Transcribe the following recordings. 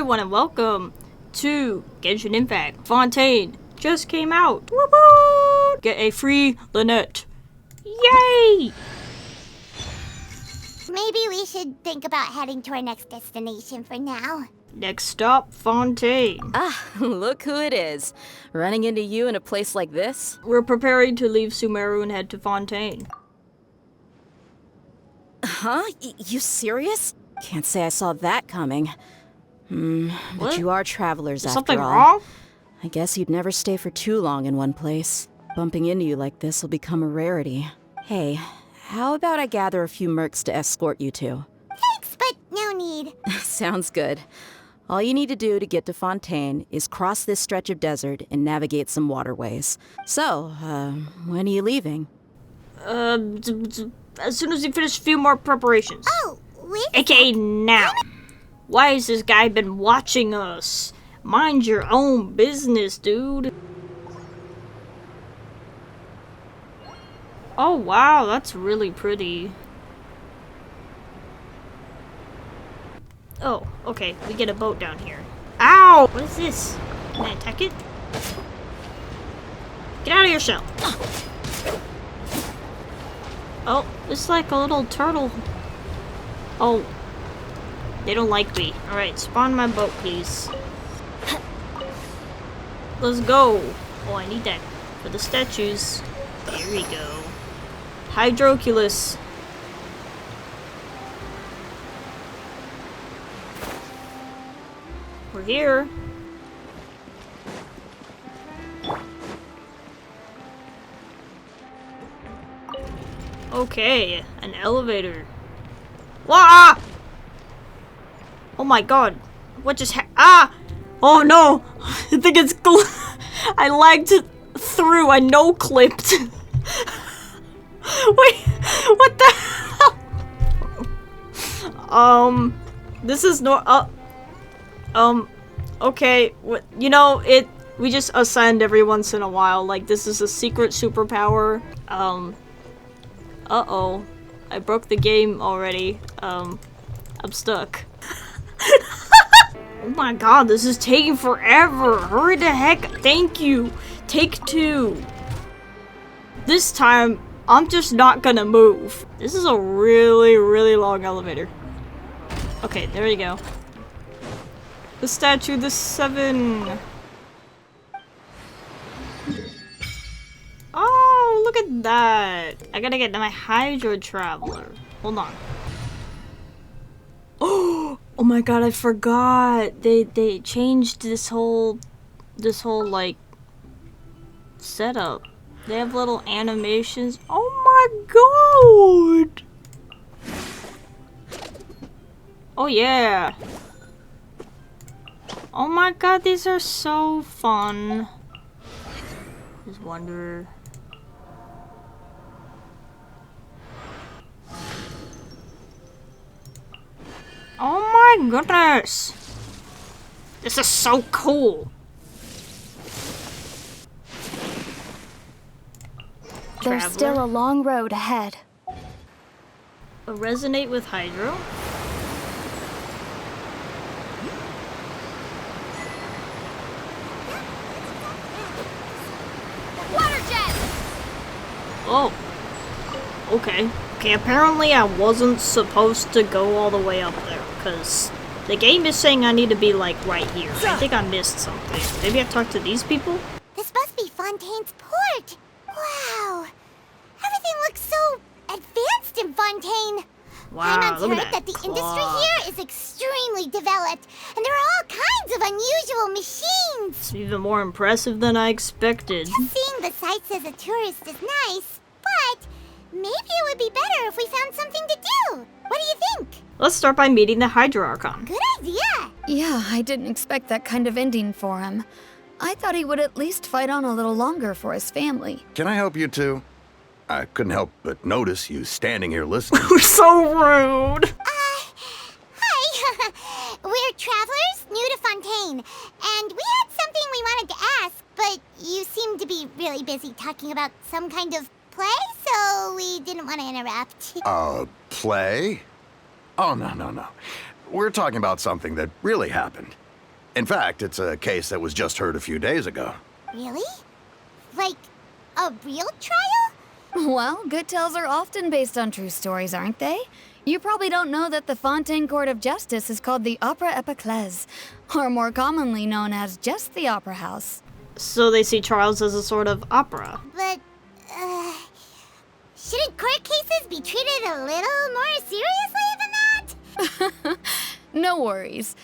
everyone and welcome to Genshin Impact. Fontaine just came out. Woo-hoo! Get a free Lynette. Yay! Maybe we should think about heading to our next destination for now. Next stop, Fontaine. Ah, look who it is. Running into you in a place like this? We're preparing to leave Sumeru and head to Fontaine. Huh? You serious? Can't say I saw that coming. But What? you are travelers Is after something all. wrong? I guess you'd never stay for too long in one place. Bumping into you like this will become a rarity. Hey, how about I gather a few mercs to escort you to? Thanks, but no need. Sounds good. All you need to do to get to Fontaine is cross this stretch of desert and navigate some waterways. So, when are you leaving? As soon as we finish a few more preparations. Oh, wait. AKA now. Why has this guy been watching us? Mind your own business, dude. Oh wow, that's really pretty. Oh, okay, we get a boat down here. Ow! What is this? Can I attack it? Get out of your shell. Oh, it's like a little turtle. Oh. They don't like me. Alright, spawn my boat, please. Let's go. Oh, I need that for the statues. There we go. Hydroculus. We're here. Okay, an elevator. Wah! Oh my god. What just ah! Oh no! I think it's I lagged through. I no-clipped. Wait, what the hell? This is okay. You know, we just ascend every once in a while. Like, this is a secret superpower. Uh-oh. I broke the game already. I'm stuck. Oh my god, this is taking forever. Hurry the heck. Thank you. Take 2. This time, I'm just not gonna move. This is a really, really long elevator. Okay, there you go. The statue, the 7. Oh, look at that. I gotta get my Hydro Traveler. Hold on. Oh my god, I forgot. They changed this whole like setup. They have little animations. Oh my god. Oh yeah. Oh my god, these are so fun. Just Wanderer. Oh my goodness! This is so cool! There's still a long road ahead. Resonate with Hydro? Water jet! Oh. Okay. Okay, apparently I wasn't supposed to go all the way up there, because the game is saying I need to be, like, right here. I think I missed something. Maybe I talked to these people? This must be Fontaine's port. Wow. Everything looks so advanced in Fontaine. Wow, Paimon's look heard at that the clock. industry here is extremely developed, and there are all kinds of unusual machines. It's even more impressive than I expected. Just seeing the sights as a tourist is nice, but maybe it would be better if we found something to do. What do you think? Let's start by meeting the Hydro Archon. Good idea. Yeah, I didn't expect that kind of ending for him. I thought he would at least fight on a little longer for his family. Can I help you too? I couldn't help but notice you standing here listening. So rude! Hi. We're travelers new to Fontaine, and we had something we wanted to ask, but you seem to be really busy talking about some kind of play, so we didn't want to interrupt. Play? Oh, no. We're talking about something that really happened. In fact, it's a case that was just heard a few days ago. Really? Like, a real trial? Well, good tales are often based on true stories, aren't they? You probably don't know that the Fontaine Court of Justice is called the Opera Epiclese, or more commonly known as just the Opera House. So they see trials as a sort of opera. But, shouldn't court cases be treated a little more seriously than that? No worries.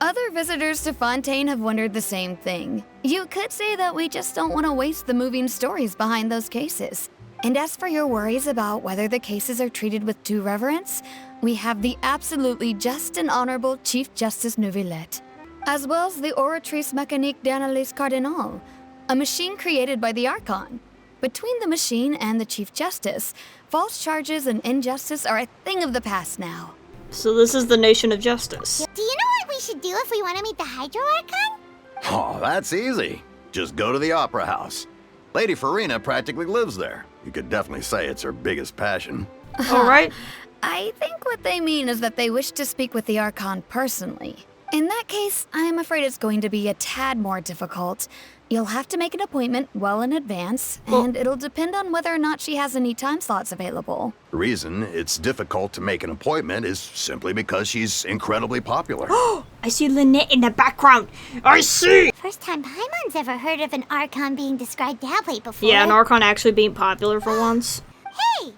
Other visitors to Fontaine have wondered the same thing. You could say that we just don't want to waste the moving stories behind those cases. And as for your worries about whether the cases are treated with due reverence, we have the absolutely just and honorable Chief Justice Neuvillette, as well as the Oratrice Mécanique d'Analyse Cardinal, a machine created by the Archon. Between the machine and the Chief Justice, false charges and injustice are a thing of the past now. So this is the nation of justice. Do you know what we should do if we want to meet the Hydro Archon? Oh, that's easy. Just go to the Opera House. Lady Farina practically lives there. You could definitely say it's her biggest passion. All right. I think what they mean is that they wish to speak with the Archon personally. In that case, I am afraid it's going to be a tad more difficult. You'll have to make an appointment well in advance, and it'll depend on whether or not she has any time slots available. The reason it's difficult to make an appointment is simply because she's incredibly popular. I see Lynette in the background. I see! First time Paimon's ever heard of an Archon being described that way before. Yeah, an Archon actually being popular for once. Hey!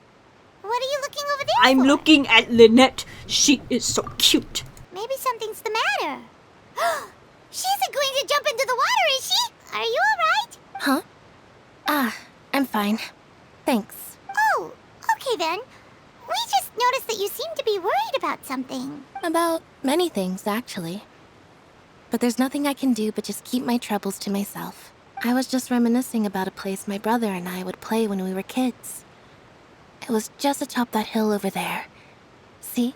What are you looking over there I'm for? looking at Lynette. She is so cute. Maybe something's the matter. She isn't going to jump into the water, is she? Are you alright? Huh? I'm fine. Thanks. Oh, okay then. We just noticed that you seem to be worried about something. About many things, actually. But there's nothing I can do but just keep my troubles to myself. I was just reminiscing about a place my brother and I would play when we were kids. It was just atop that hill over there. See?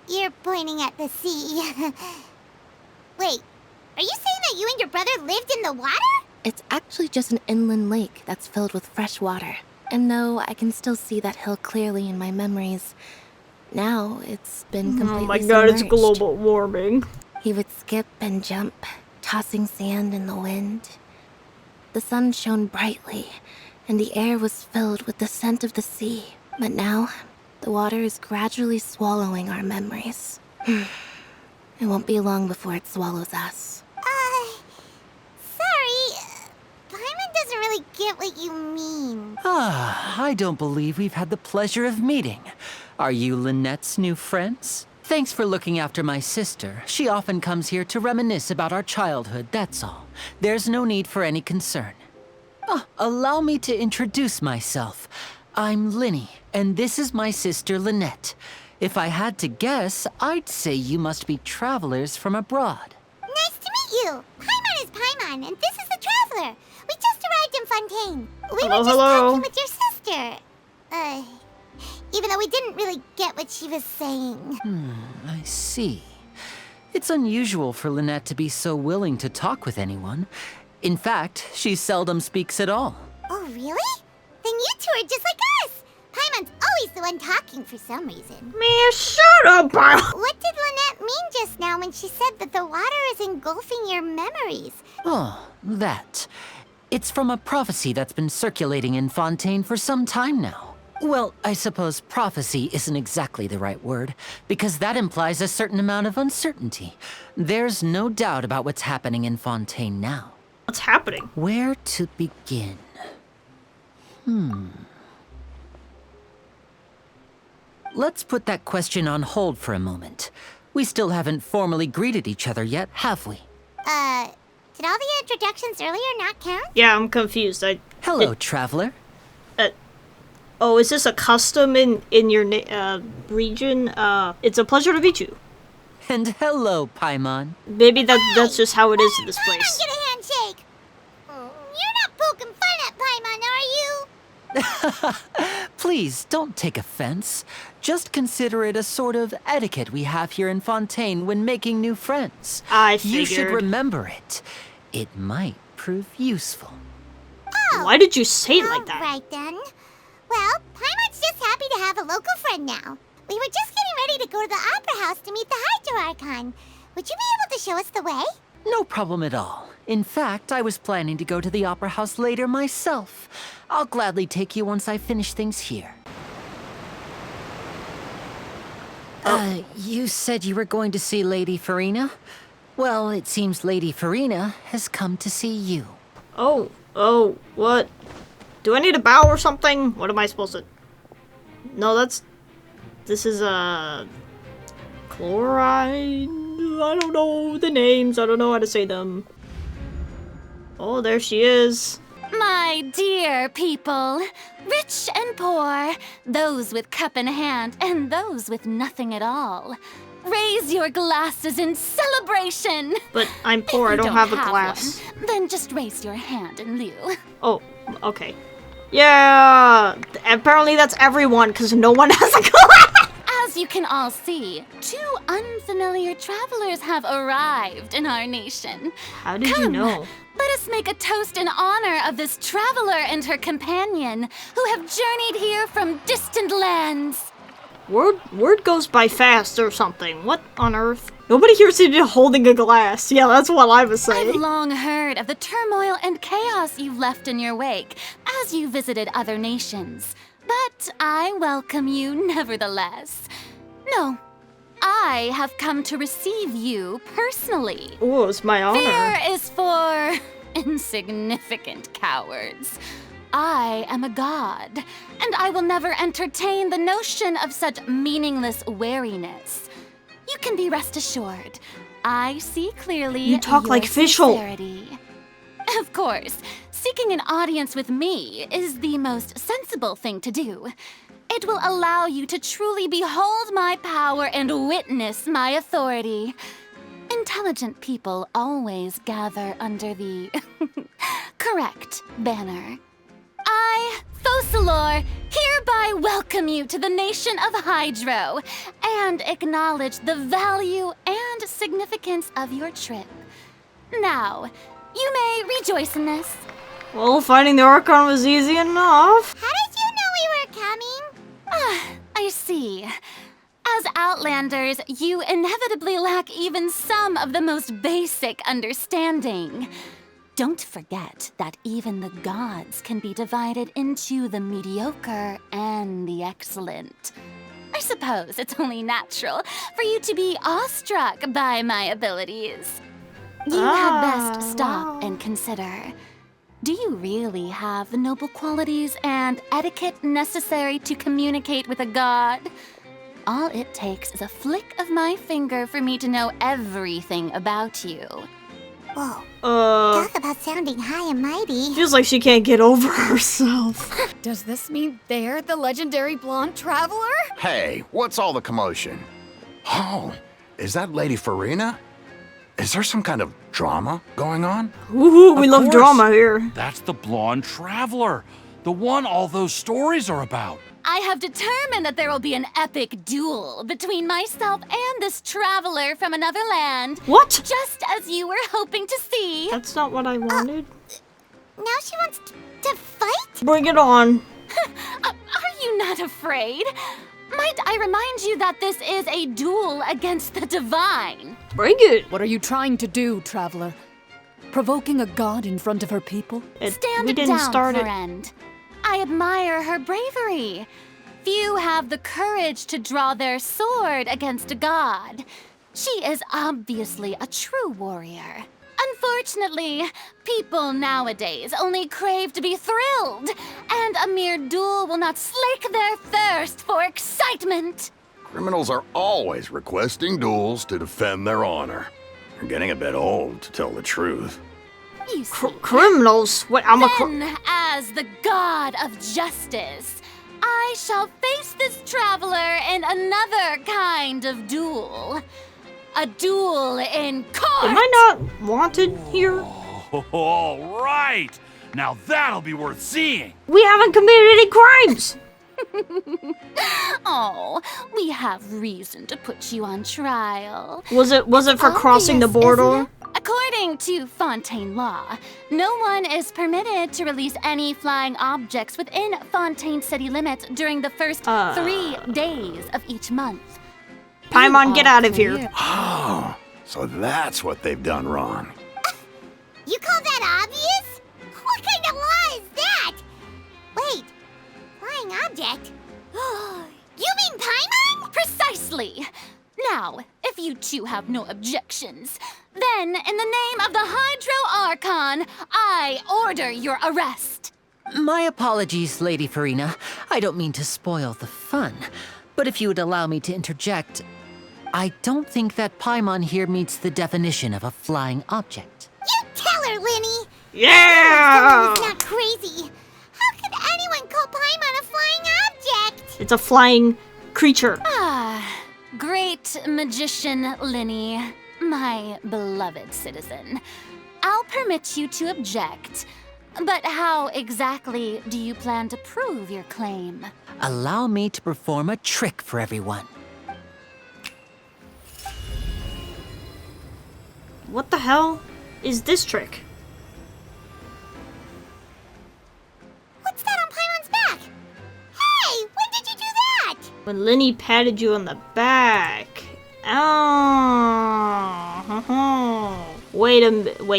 You're pointing at the sea. Wait, are you saying that you and your brother lived in the water? It's actually just an inland lake that's filled with fresh water. And no, I can still see that hill clearly in my memories. Now, it's been completely Oh my god, it's submerged. global warming. He would skip and jump, tossing sand in the wind. The sun shone brightly, and the air was filled with the scent of the sea. But now, the water is gradually swallowing our memories. It won't be long before it swallows us. Sorry. Paimon doesn't really get what you mean. I don't believe we've had the pleasure of meeting. Are you Lynette's new friends? Thanks for looking after my sister. She often comes here to reminisce about our childhood, that's all. There's no need for any concern. Allow me to introduce myself. I'm Linny, and this is my sister Lynette. If I had to guess, I'd say you must be travelers from abroad. Nice to meet you. Paimon is Paimon, and this is the Traveler. We just arrived in Fontaine. We were just talking with your sister. Even though we didn't really get what she was saying. I see. It's unusual for Lynette to be so willing to talk with anyone. In fact, she seldom speaks at all. Oh, really? Then you two are just like us. Paimon's always the one talking for some reason. Man, shut up, Paimon. What did Lynette mean just now when she said that the water is engulfing your memories? Oh, that. It's from a prophecy that's been circulating in Fontaine for some time now. Well, I suppose prophecy isn't exactly the right word, because that implies a certain amount of uncertainty. There's no doubt about what's happening in Fontaine now. What's happening? Where to begin? Let's put that question on hold for a moment. We still haven't formally greeted each other yet, have we? Did all the introductions earlier not count? Yeah, I'm confused. Hello, traveler. Oh, is this a custom in your region? It's a pleasure to meet you. And hello, Paimon. Maybe that's just how it is in this Come on, place. get a handshake. You're not poking fun at Paimon, are you? Please, don't take offense. Just consider it a sort of etiquette we have here in Fontaine when making new friends. I You should figured. remember it. It might prove useful. Why did you say it like that? Alright then. Well, Paimon's just happy to have a local friend now. We were just getting ready to go to the Opera House to meet the Hydro Archon. Would you be able to show us the way? No problem at all. In fact, I was planning to go to the Opera House later myself. I'll gladly take you once I finish things here. You said you were going to see Lady Farina? Well, it seems Lady Farina has come to see you. Oh, what? Do I need to bow or something? What am I supposed to... No, this is, chloride? I don't know the names. I don't know how to say them. Oh, there she is. My dear people, rich and poor, those with cup in hand and those with nothing at all. Raise your glasses in celebration! But I'm poor, I don't have a glass. One, then just raise your hand in lieu. Oh, okay. Yeah! Apparently that's everyone, because no one has a glass! As you can all see, 2 unfamiliar travelers have arrived in our nation. How did you know? Let us make a toast in honor of this traveler and her companion, who have journeyed here from distant lands. Word goes by fast or something. What on earth? Nobody here seems to be holding a glass. Yeah, that's what I was saying. I've long heard of the turmoil and chaos you've left in your wake as you visited other nations. But I welcome you nevertheless. No, I have come to receive you personally. Oh, it's my honor. Fear is for insignificant cowards. I am a god, and I will never entertain the notion of such meaningless wariness. You can be rest assured, I see clearly You talk your like Fischl. sincerity. Of course, seeking an audience with me is the most sensible thing to do. It will allow you to truly behold my power and witness my authority. Intelligent people always gather under the correct banner. I, Focalor, hereby welcome you to the nation of Hydro and acknowledge the value and significance of your trip. Now, you may rejoice in this. Well, finding the Archon was easy enough. How did you know we were coming? I see. As Outlanders, you inevitably lack even some of the most basic understanding. Don't forget that even the gods can be divided into the mediocre and the excellent. I suppose it's only natural for you to be awestruck by my abilities. You had best stop and consider. Do you really have the noble qualities and etiquette necessary to communicate with a god? All it takes is a flick of my finger for me to know everything about you. Whoa. Talk about sounding high and mighty. Feels like she can't get over herself. Does this mean they're the legendary blonde traveler? Hey, what's all the commotion? Oh, is that Lady Farina? Is there some kind of drama going on? Ooh, we Of love course. drama here. That's the blonde traveler, the one all those stories are about. I have determined that there will be an epic duel between myself and this traveler from another land. What? Just as you were hoping to see. That's not what I wanted. Now she wants to fight? Bring it on. Are you not afraid? Might I remind you that this is a duel against the divine? Bring it. What are you trying to do, traveler? Provoking a god in front of her people? Stand we didn't down, start it. friend. I admire her bravery. Few have the courage to draw their sword against a god. She is obviously a true warrior. Unfortunately, people nowadays only crave to be thrilled, and a mere duel will not slake their thirst for excitement. Criminals are always requesting duels to defend their honor. They're getting a bit old, to tell the truth. You see, Criminals? What? I'm a then, as the god of justice, I shall face this traveler in another kind of duel. A duel in court! Am I not wanted here? All right. Now that'll be worth seeing. We haven't committed any crimes. Oh, we have reason to put you on trial. Was it for crossing the Obvious, border? isn't it? According to Fontaine law, no one is permitted to release any flying objects within Fontaine city limits during the first 3 days of each month. Paimon, You get are out of here. clear. Oh, So that's what they've done wrong. You call that obvious? What kind of law is that? Wait, flying object? You mean Paimon? Precisely! Now, if you two have no objections, then in the name of the Hydro Archon, I order your arrest. My apologies, Lady Farina. I don't mean to spoil the fun, but if you would allow me to interject, I don't think that Paimon here meets the definition of a flying object. You tell her, Linny! Yeah! Someone's not crazy. How could anyone call Paimon a flying object? It's a flying creature. Great magician Linny, my beloved citizen. I'll permit you to object, but how exactly do you plan to prove your claim? Allow me to perform a trick for everyone. What the hell is this trick? What's that on Paimon's back? Hey, when did you do that? When Linny patted you on the back. Oh. Wait,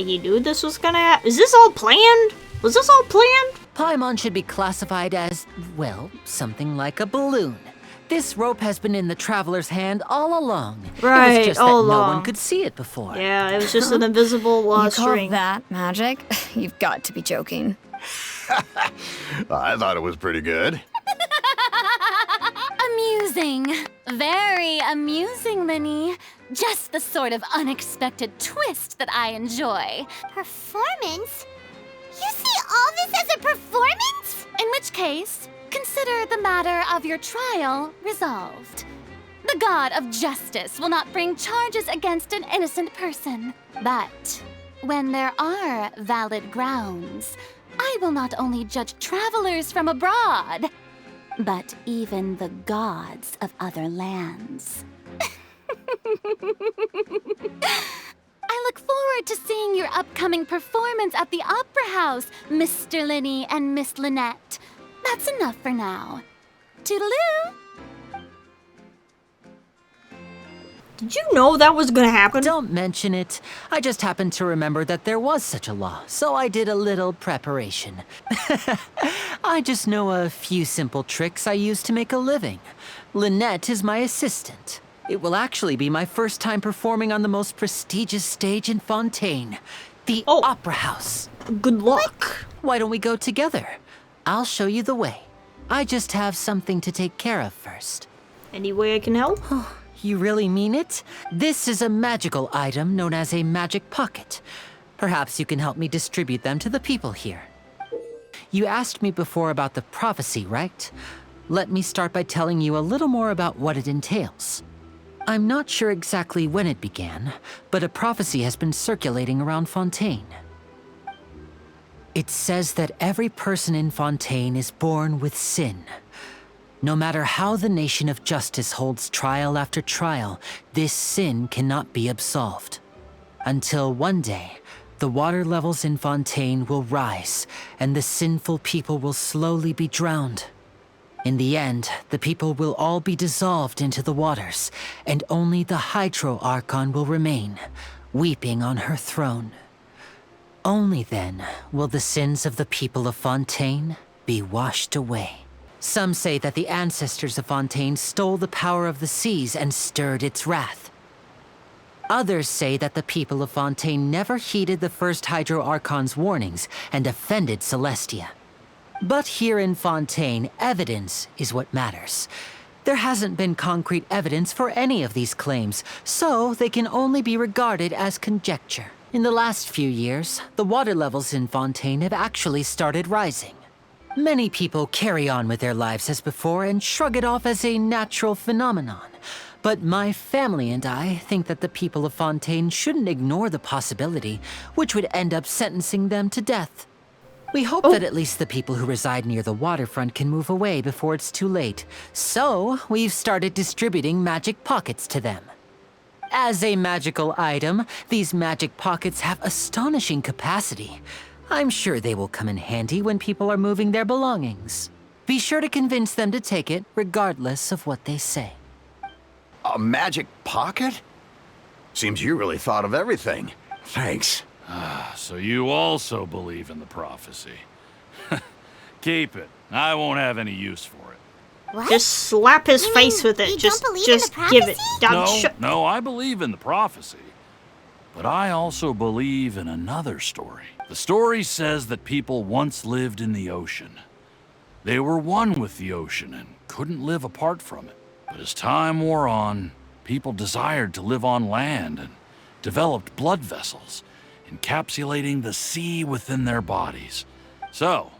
he knew this was gonna happen? Is this all planned? Was this all planned? Paimon should be classified as, well, something like a balloon. This rope has been in the Traveler's hand all along. Right, it was just all that no along. one could see it before. Yeah, it was just an invisible You string. call that magic? You've got to be joking. I thought it was pretty good. Amusing. Very amusing, Linny. Just the sort of unexpected twist that I enjoy. Performance? You see all this as a performance? In which case, consider the matter of your trial resolved. The god of justice will not bring charges against an innocent person. But when there are valid grounds, I will not only judge travelers from abroad, but even the gods of other lands. I look forward to seeing your upcoming performance at the Opera House, Mr. Linny and Miss Lynette. That's enough for now. Toodaloo! Did you know that was gonna happen? Don't mention it. I just happened to remember that there was such a law, so I did a little preparation. I just know a few simple tricks I use to make a living. Lynette is my assistant. It will actually be my first time performing on the most prestigious stage in Fontaine, the Opera House. Good luck. Why don't we go together? I'll show you the way. I just have something to take care of first. Any way I can help? You really mean it? This is a magical item known as a magic pocket. Perhaps you can help me distribute them to the people here. You asked me before about the prophecy, right? Let me start by telling you a little more about what it entails. I'm not sure exactly when it began, but a prophecy has been circulating around Fontaine. It says that every person in Fontaine is born with sin. No matter how the nation of justice holds trial after trial, this sin cannot be absolved. Until one day, the water levels in Fontaine will rise, and the sinful people will slowly be drowned. In the end, the people will all be dissolved into the waters, and only the Hydro Archon will remain, weeping on her throne. Only then will the sins of the people of Fontaine be washed away. Some say that the ancestors of Fontaine stole the power of the seas and stirred its wrath. Others say that the people of Fontaine never heeded the first Hydro Archon's warnings and offended Celestia. But here in Fontaine, evidence is what matters. There hasn't been concrete evidence for any of these claims, so they can only be regarded as conjecture. In the last few years, the water levels in Fontaine have actually started rising. Many people carry on with their lives as before and shrug it off as a natural phenomenon. But my family and I think that the people of Fontaine shouldn't ignore the possibility, which would end up sentencing them to death. We hope that at least the people who reside near the waterfront can move away before it's too late. So, we've started distributing magic pockets to them. As a magical item, these magic pockets have astonishing capacity. I'm sure they will come in handy when people are moving their belongings. Be sure to convince them to take it, regardless of what they say. A magic pocket? Seems you really thought of everything. Thanks. So you also believe in the prophecy. Keep it. I won't have any use for it. What? Just slap his You face mean with it. you Just don't believe in the give it. prophecy? No, I believe in the prophecy. But I also believe in another story. The story says that people once lived in the ocean. They were one with the ocean and couldn't live apart from it. But as time wore on, people desired to live on land and developed blood vessels, encapsulating the sea within their bodies. So,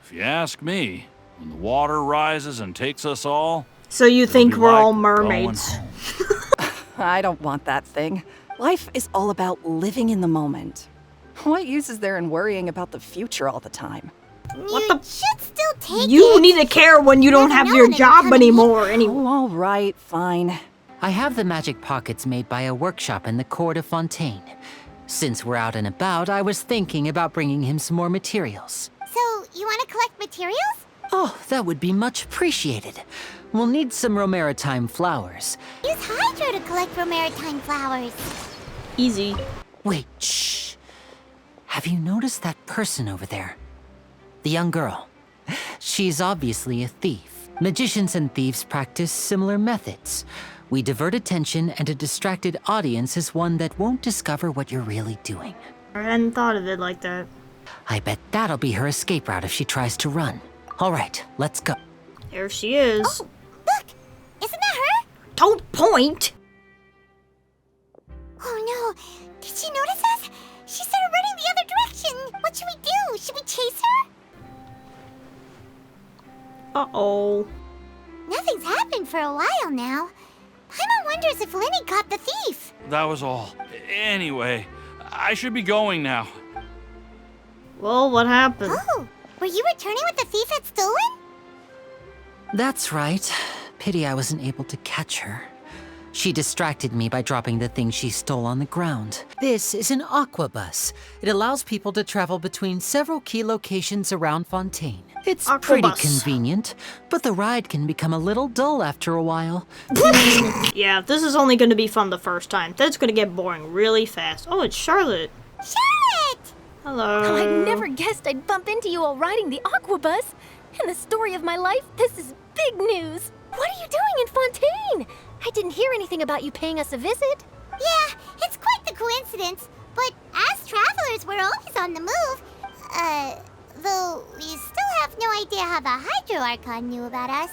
if you ask me, when the water rises and takes us all, So you it'll think be we're like all going mermaids? home. I don't want that thing. Life is all about living in the moment. What use is there in worrying about the future all the time? What You the- should still take You it. need to care when you don't Never have know your when it'll job come in anymore. Anyway. Oh, all right, fine. I have the magic pockets made by a workshop in the court of Fontaine. Since we're out and about, I was thinking about bringing him some more materials. So, you want to collect materials? Oh, that would be much appreciated. We'll need some romaritime flowers. Use Hydro to collect romaritime flowers. Easy. Wait, shh. Have you noticed that person over there? The young girl. She's obviously a thief. Magicians and thieves practice similar methods. We divert attention, and a distracted audience is one that won't discover what you're really doing. I hadn't thought of it like that. I bet that'll be her escape route if she tries to run. All right, let's go. There she is. Oh, look! Isn't that her? Don't point! Oh no! Did she notice us? She started running the other direction! What should we do? Should we chase her? Uh-oh. Nothing's happened for a while now. Paimon wonders if Linny caught the thief. That was all. Anyway, I should be going now. Well, what happened? Oh, were you returning what the thief had stolen? That's right. Pity I wasn't able to catch her. She distracted me by dropping the thing she stole on the ground. This is an aquabus. It allows people to travel between several key locations around Fontaine. It's pretty Aquabus. convenient, but the ride can become a little dull after a while. Yeah, this is only going to be fun the first time. That's going to get boring really fast. Oh, it's Charlotte. Charlotte! Hello. Oh, I never guessed I'd bump into you while riding the aquabus. In the story of my life, this is big news. What are you doing in Fontaine? I didn't hear anything about you paying us a visit. Yeah, it's quite the coincidence. But as travelers, we're always on the move. Though we still have no idea how the Hydro Archon knew about us.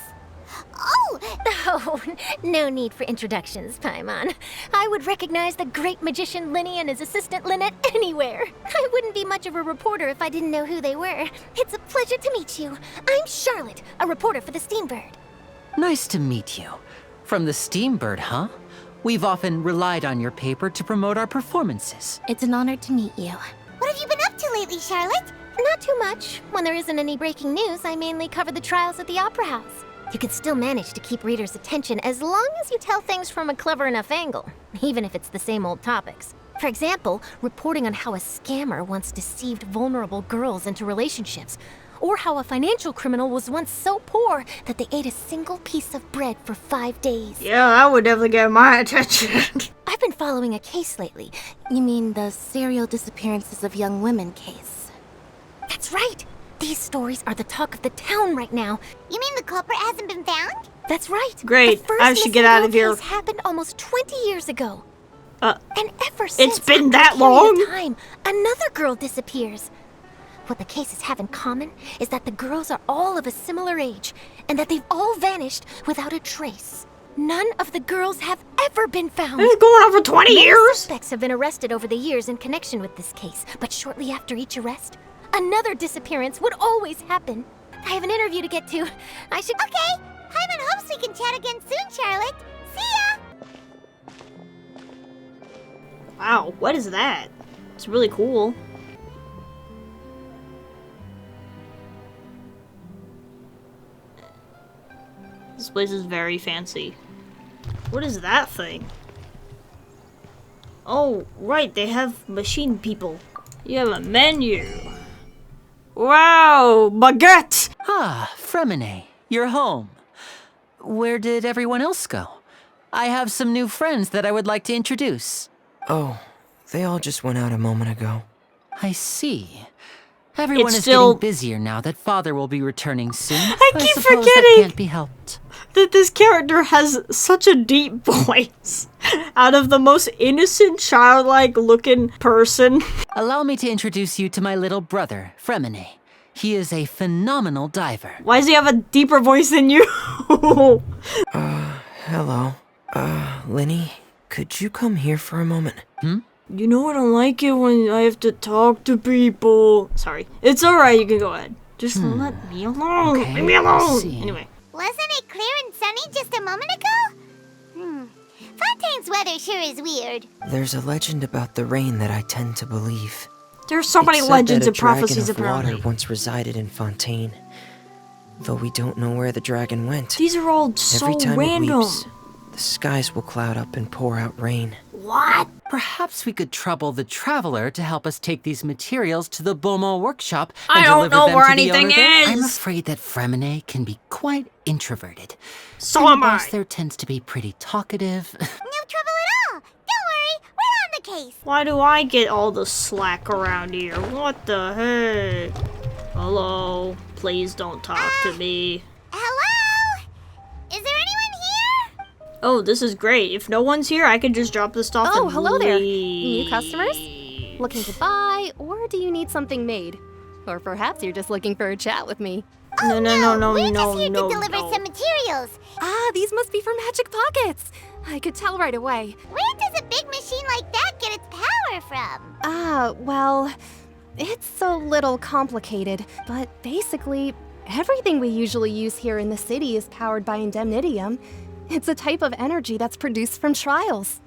Oh! Oh, no need for introductions, Paimon. I would recognize the great magician Linny and his assistant Lynette anywhere. I wouldn't be much of a reporter if I didn't know who they were. It's a pleasure to meet you. I'm Charlotte, a reporter for the Steambird. Nice to meet you. From the Steambird, huh? We've often relied on your paper to promote our performances. It's an honor to meet you. What have you been up to lately, Charlotte? Not too much. When there isn't any breaking news, I mainly cover the trials at the Opera House. You can still manage to keep readers' attention as long as you tell things from a clever enough angle, even if it's the same old topics. For example, reporting on how a scammer once deceived vulnerable girls into relationships, or how a financial criminal was once so poor that they ate a single piece of bread for 5 days. Yeah, that would definitely get my attention. I've been following a case lately. You mean the serial disappearances of young women case? That's right! These stories are the talk of the town right now. You mean the culprit hasn't been found? That's right. Great, The first I should get missing out girl of here. case happened almost 20 years ago. Uh, And ever since been after that a period long? of time, another girl disappears. What the cases have in common is that the girls are all of a similar age, and that they've all vanished without a trace. None of the girls have ever been found. This is going on for 20 Many years? suspects have been arrested over the years in connection with this case, but shortly after each arrest, another disappearance would always happen. I have an interview to get to. I should... Okay, Paimon hopes we can chat again soon, Charlotte. See ya! Wow, what is that? It's really cool. This place is very fancy. What is that thing? Oh, right, they have machine people. You have a menu. Wow, baguette! Ah, Fremine, you're home. Where did everyone else go? I have some new friends that I would like to introduce. Oh, they all just went out a moment ago. I see. Everyone It's is still- getting busier now that Father will be returning soon. I keep suppose that forgetting can't be helped. that this character has such a deep voice. Out of the most innocent, childlike looking person. Allow me to introduce you to my little brother, Fremine. He is a phenomenal diver. Why does he have a deeper voice than you? Hello. Lenny, could you come here for a moment? You know I don't like it when I have to talk to people. Sorry. It's alright, you can go ahead. Just let me alone. Okay, Leave me I alone. see. Anyway. Wasn't it clear and sunny just a moment ago? Fontaine's weather sure is weird. There's a legend about the rain that I tend to believe. There's so many It said legends that and prophecies a dragon of apparently. water once resided in Fontaine. Though we don't know where the dragon went. These are all so Every time random. it weeps, the skies will cloud up and pour out rain. What? Perhaps we could trouble the traveler to help us take these materials to the Beaumont workshop I and don't deliver know them where to the anything owner there. I'm is. afraid that Fremine can be quite introverted. So and am the I. boss there tends to be pretty talkative. No trouble at all. Don't worry, we're on the case. Why do I get all the slack around here? What the heck? Hello? Please don't talk to me. Hello? Is there anyone here? Oh, this is great. If no one's here, I can just drop this stuff Oh, and hello there. leave. New customers? Looking to buy, or do you need something made? Or perhaps you're just looking for a chat with me. No, We're just here to deliver no. some materials. Ah, these must be from Magic Pockets. I could tell right away. Where does a big machine like that get its power from? Ah, well, it's a little complicated, but basically, everything we usually use here in the city is powered by indemnitium. It's a type of energy that's produced from trials.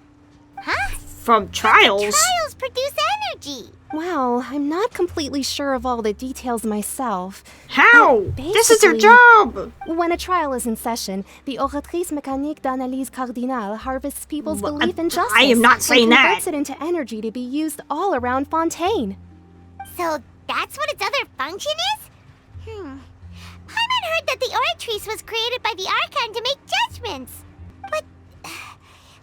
Huh? From trials? Trials produce energy. Well, I'm not completely sure of all the details myself. How? This is your Basically, job! When a trial is in session, the Oratrice Mécanique d'Analyse Cardinale harvests people's belief in justice. I am not saying and that. converts it into energy to be used all around Fontaine. So that's what its other function is? Paimon heard that the Oratrice was created by the Archon to make judgments. But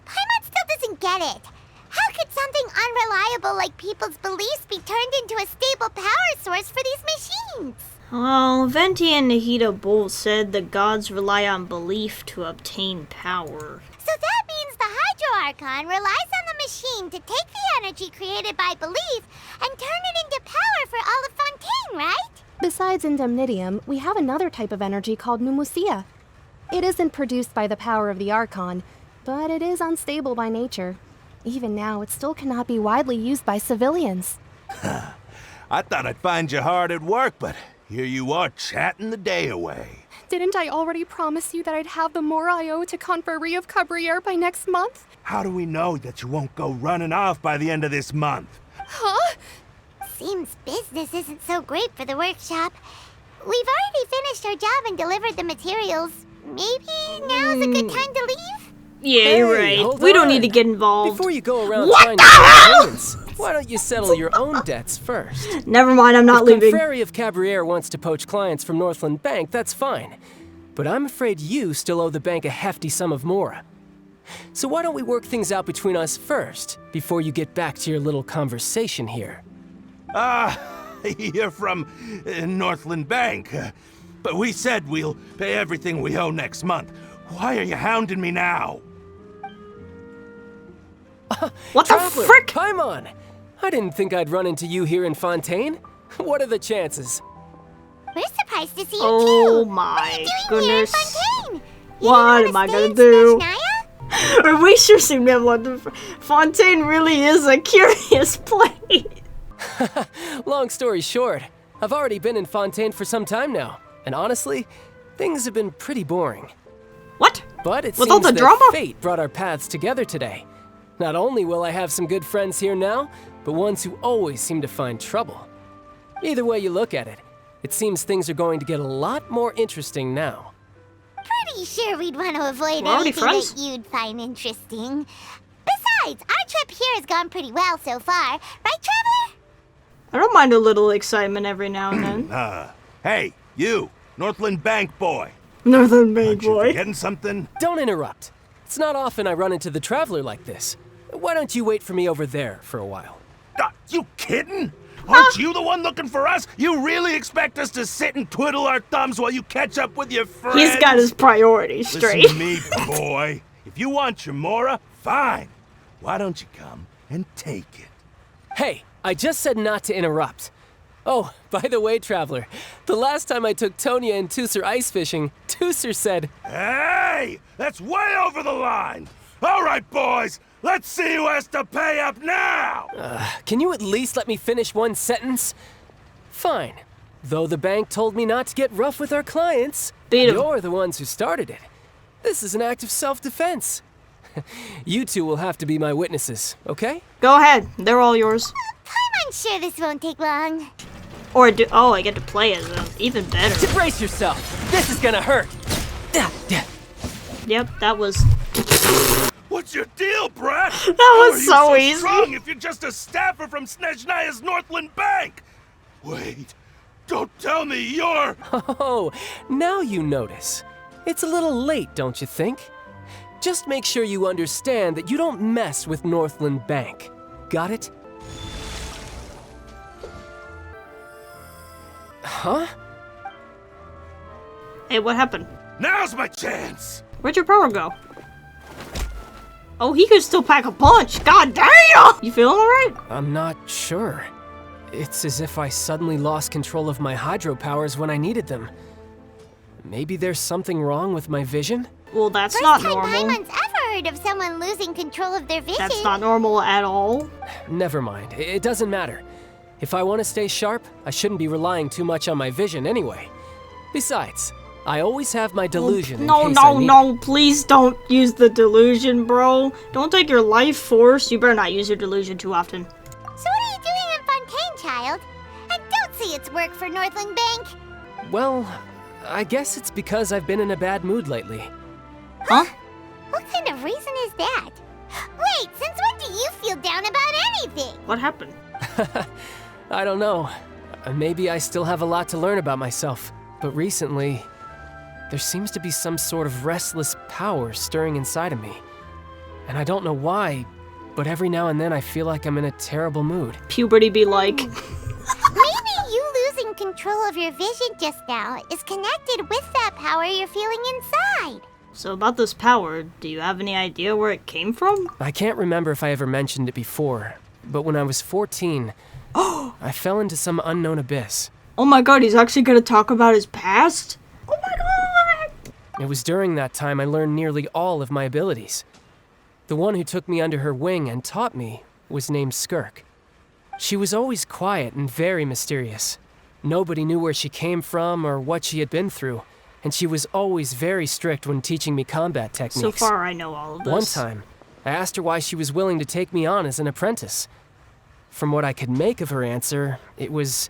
Paimon still doesn't get it. How could something unreliable like people's beliefs be turned into a stable power source for these machines? Well, Venti and Nahida both said the gods rely on belief to obtain power. So that means the Hydro Archon relies on the machine to take the energy created by belief and turn it into power for all of Fontaine, right? Besides indemnitium, we have another type of energy called pneumosia. It isn't produced by the power of the Archon, but it is unstable by nature. Even now, it still cannot be widely used by civilians. I thought I'd find you hard at work, but here you are chatting the day away. Didn't I already promise you that I'd have the more I owe to Confrérie of Cabriere by next month? How do we know that you won't go running off by the end of this month? Huh? Seems business isn't so great for the workshop. We've already finished our job and delivered the materials. Maybe now's a good time to leave? Yeah, you're Hey, right. hold We don't on. need to get involved. Before you go around What trying the to get hell? payments, why don't you settle your own debts first? Never mind, I'm not if leaving. Confrérie of Cabriere wants to poach clients from Northland Bank, that's fine. But I'm afraid you still owe the bank a hefty sum of mora. So why don't we work things out between us first, before you get back to your little conversation here? You're from Northland Bank. But we said we'll pay everything we owe next month. Why are you hounding me now? What the Traveler, frick? Paimon! I didn't think I'd run into you here in Fontaine. What are the chances? We're surprised to see you Oh too. my What are you doing here in goodness. Fontaine? You What didn't am I wanna gonna stay do? and smash Naya? Or we sure seem to have London. Fontaine really is a curious place. Long story short, I've already been in Fontaine for some time now, and honestly, things have been pretty boring. What? But it With all seems the that drama? fate brought our paths together today. Not only will I have some good friends here now, but ones who always seem to find trouble. Either way you look at it, it seems things are going to get a lot more interesting now. Pretty sure we'd want to avoid We're already anything friends? that you'd find interesting. Besides, our trip here has gone pretty well so far. Right, Traveler? I don't mind a little excitement every now and then. Hey, you, Northland Bank boy. Northern Bank You boy. forgetting something? Don't interrupt. It's not often I run into the Traveler like this. Why don't you wait for me over there for a while? You kidding? Aren't you the one looking for us? You really expect us to sit and twiddle our thumbs while you catch up with your friends? He's got his priorities straight. Listen to me, boy. If you want Chamora, fine. Why don't you come and take it? Hey, I just said not to interrupt. Oh, by the way, Traveler, the last time I took Tonya and Tusser ice fishing, Tusser said, Hey! That's way over the line! All right, boys, let's see who has to pay up now! Can you at least let me finish one sentence? Fine. Though the bank told me not to get rough with our clients, you're the ones who started it. This is an act of self-defense. You two will have to be my witnesses, okay? Go ahead. They're all yours. I'm sure this won't take long. Or do... Oh, I get to play as them. Even better. Brace yourself. This is gonna hurt. Yep, that was... What's your deal, Brett? That was so easy. Strong if you're just a staffer from Snezhnaya's Northland Bank. Wait, don't tell me you're... Oh, now you notice. It's a little late, don't you think? Just make sure you understand that you don't mess with Northland Bank. Got it? Huh? Hey, what happened? Now's my chance! Where'd your power go? Oh, he could still pack a punch! God damn! You feeling alright? I'm not sure. It's as if I suddenly lost control of my hydro powers when I needed them. Maybe there's something wrong with my vision? Well, that's not normal. First time Paimon's ever heard of someone losing control of their vision. That's not normal at all. Never mind. It doesn't matter. If I want to stay sharp, I shouldn't be relying too much on my vision anyway. Besides, I always have my delusion in case I need it. Please don't use the delusion, bro. Don't take your life force. You better not use your delusion too often. So what are you doing in Fontaine, child? I don't see its work for Northland Bank. Well, I guess it's because I've been in a bad mood lately. Huh? What kind of reason is that? Wait, since when do you feel down about anything? What happened? I don't know. Maybe I still have a lot to learn about myself. But recently, there seems to be some sort of restless power stirring inside of me. And I don't know why, but every now and then I feel like I'm in a terrible mood. Puberty be like... Maybe you losing control of your vision just now is connected with that power you're feeling inside. So about this power, do you have any idea where it came from? I can't remember if I ever mentioned it before, but when I was 14, I fell into some unknown abyss. Oh my god, he's actually gonna talk about his past? Oh my god! It was during that time I learned nearly all of my abilities. The one who took me under her wing and taught me was named Skirk. She was always quiet and very mysterious. Nobody knew where she came from or what she had been through, and she was always very strict when teaching me combat techniques. So far, I know all of this. One time, I asked her why she was willing to take me on as an apprentice. From what I could make of her answer, it was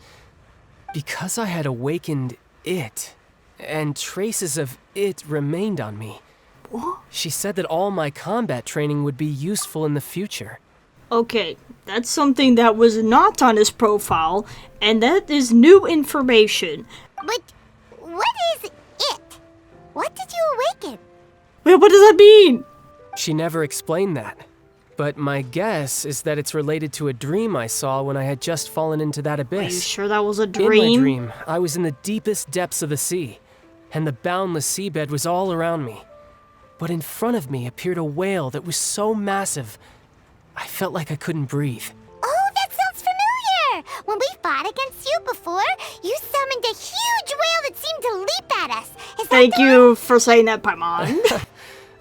because I had awakened it, and traces of it remained on me. What? She said that all my combat training would be useful in the future. Okay, that's something that was not on his profile, and that is new information. But what is it? What did you awaken? Wait, what does that mean? She never explained that. But my guess is that it's related to a dream I saw when I had just fallen into that abyss. Are you sure that was a dream? In my dream, I was in the deepest depths of the sea, and the boundless seabed was all around me. But in front of me appeared a whale that was so massive, I felt like I couldn't breathe. Oh, that sounds familiar! When we fought against you before, you summoned a huge whale that seemed to leap at us. Is that Thank you for saying that, Paimon.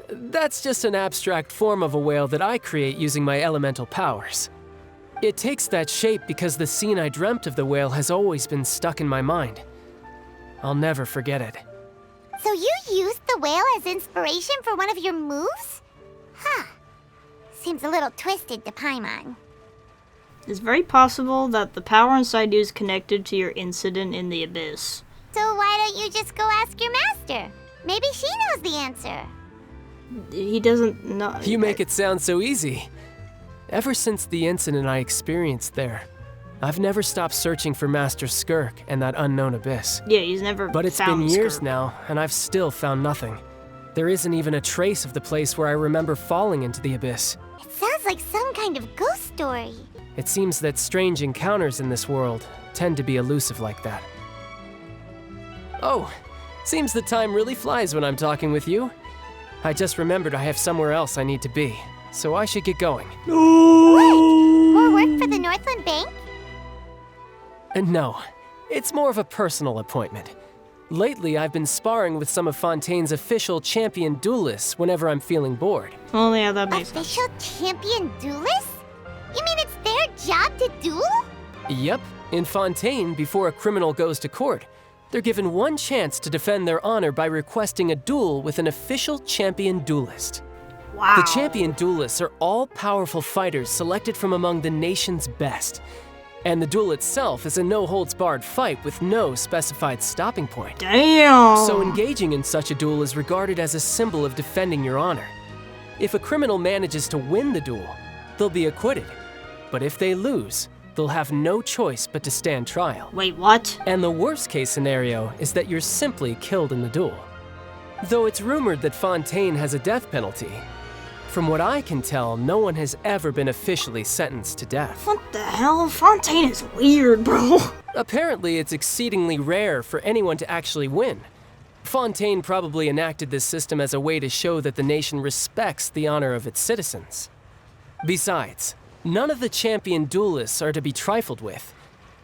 That's just an abstract form of a whale that I create using my elemental powers. It takes that shape because the scene I dreamt of the whale has always been stuck in my mind. I'll never forget it. So you used the whale as inspiration for one of your moves? Huh. Seems a little twisted to Paimon. It's very possible that the power inside you is connected to your incident in the abyss. So why don't you just go ask your master? Maybe she knows the answer. He doesn't know. You make it sound so easy. Ever since the incident I experienced there, I've never stopped searching for Master Skirk and that unknown abyss. Yeah, he's never But it's been years now, and I've still found nothing. There isn't even a trace of the place where I remember falling into the abyss. It sounds sounds like some kind of ghost story. It seems that strange encounters in this world tend to be elusive like that. Oh, seems the time really flies when I'm talking with you. I just remembered I have somewhere else I need to be, so I should get going. What? More work for the Northland Bank? No, it's more of a personal appointment. Lately, I've been sparring with some of Fontaine's official champion duelists whenever I'm feeling bored. Oh yeah, that makes sense. Official champion duelists? You mean it's their job to duel? Yep, in Fontaine, before a criminal goes to court, they're given one chance to defend their honor by requesting a duel with an official champion duelist. Wow. The champion duelists are all powerful fighters selected from among the nation's best. And the duel itself is a no-holds-barred fight with no specified stopping point. Damn! So engaging in such a duel is regarded as a symbol of defending your honor. If a criminal manages to win the duel, they'll be acquitted. But if they lose, they'll have no choice but to stand trial. Wait, what? And the worst-case scenario is that you're simply killed in the duel. Though it's rumored that Fontaine has a death penalty, from what I can tell, no one has ever been officially sentenced to death. What the hell? Fontaine is weird, bro. Apparently, it's exceedingly rare for anyone to actually win. Fontaine probably enacted this system as a way to show that the nation respects the honor of its citizens. Besides, none of the champion duelists are to be trifled with,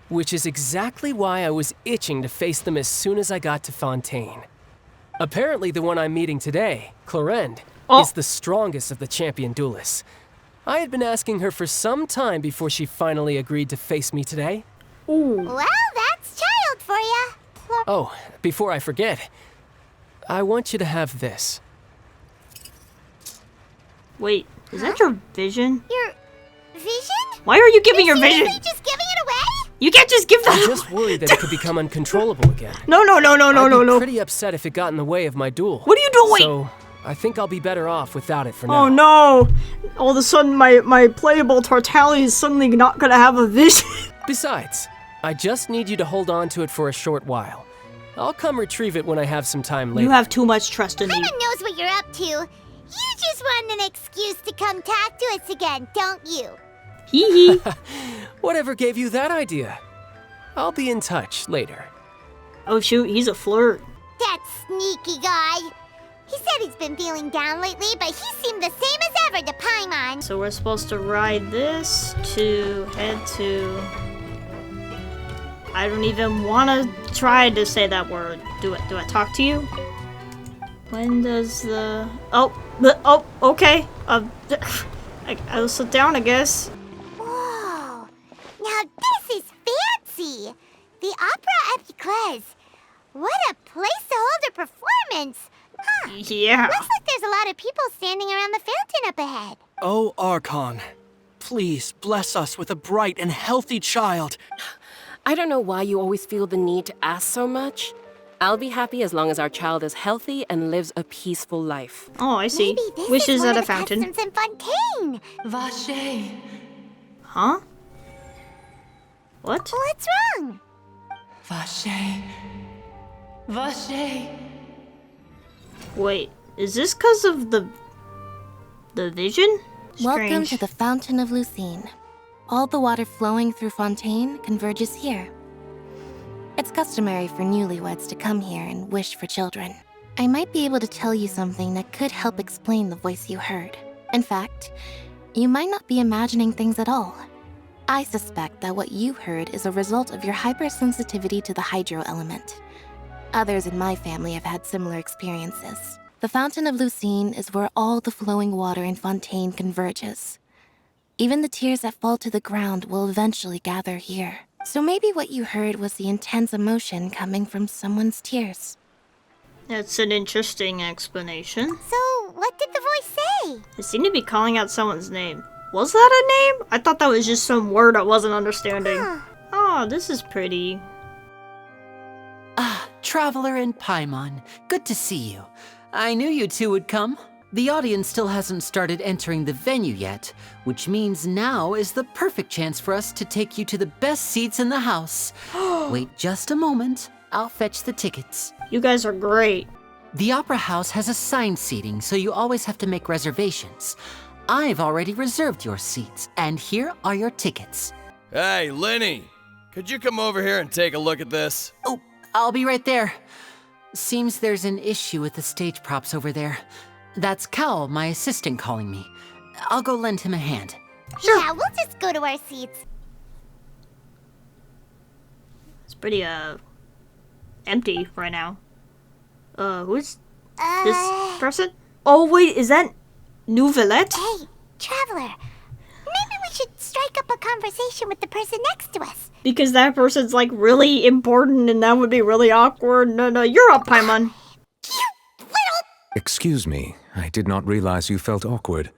which is exactly why I was itching to face them as soon as I got to Fontaine. Apparently, the one I'm meeting today, Clorinde, is the strongest of the champion duelists. I had been asking her for some time before she finally agreed to face me today. Ooh. Well, that's child for ya. Oh, before I forget, I want you to have this. Wait, is that your vision? Your vision? Why are you giving your Seriously vision? just giving it away? You can't just give that. I'm just worried that it could become uncontrollable again. No. I'd be pretty upset if it got in the way of my duel. What are you doing? So, I think I'll be better off without it for now. Oh no! All of a sudden, my playable Tartali is suddenly not gonna have a vision. Besides, I just need you to hold on to it for a short while. I'll come retrieve it when I have some time later. You have too much trust in me. Paimon knows what you're up to. You just want an excuse to come talk to us again, don't you? Hee hee. Whatever gave you that idea? I'll be in touch later. Oh shoot, he's a flirt. That sneaky guy. He said he's been feeling down lately, but he seemed the same as ever to Paimon. So we're supposed to ride this to head to... I don't even want to try to say that word. Do I talk to you? When does the... Oh, okay. I'll sit down, I guess. Whoa. Now this is fancy. The Opera Epiclese. What a place to hold a performance. Huh. Yeah. Looks like there's a lot of people standing around the fountain up ahead. Oh, Archon, please bless us with a bright and healthy child. I don't know why you always feel the need to ask so much. I'll be happy as long as our child is healthy and lives a peaceful life. Oh, I see. Maybe this Wishes is one at a of the fountain. customs in Fontaine. Vache. Huh? What? What's wrong? Vache. Vache. Wait, is this because of the vision? Welcome Strange. to the Fountain of Lucine. All the water flowing through Fontaine converges here. It's customary for newlyweds to come here and wish for children. I might be able to tell you something that could help explain the voice you heard. In fact, you might not be imagining things at all. I suspect that what you heard is a result of your hypersensitivity to the hydro element. Others in my family have had similar experiences. The Fountain of Lucine is where all the flowing water in Fontaine converges. Even the tears that fall to the ground will eventually gather here. So maybe what you heard was the intense emotion coming from someone's tears. That's an interesting explanation. So, what did the voice say? It seemed to be calling out someone's name. Was that a name? I thought that was just some word I wasn't understanding. Oh, this is pretty. Ah, Traveler and Paimon, good to see you. I knew you two would come. The audience still hasn't started entering the venue yet, which means now is the perfect chance for us to take you to the best seats in the house. Wait just a moment. I'll fetch the tickets. You guys are great. The Opera House has assigned seating, so you always have to make reservations. I've already reserved your seats, and here are your tickets. Hey, Lenny! Could you come over here and take a look at this? Oh, I'll be right there. Seems there's an issue with the stage props over there. That's Cal, my assistant, calling me. I'll go lend him a hand. Yeah, we'll just go to our seats. It's pretty, empty right now. Who's this person? Oh, wait, is that Nouvellette? Hey, Traveler. Maybe we should strike up a conversation with the person next to us. Because that person's, like, really important and that would be really awkward. No, you're up, Paimon. Excuse me, I did not realize you felt awkward.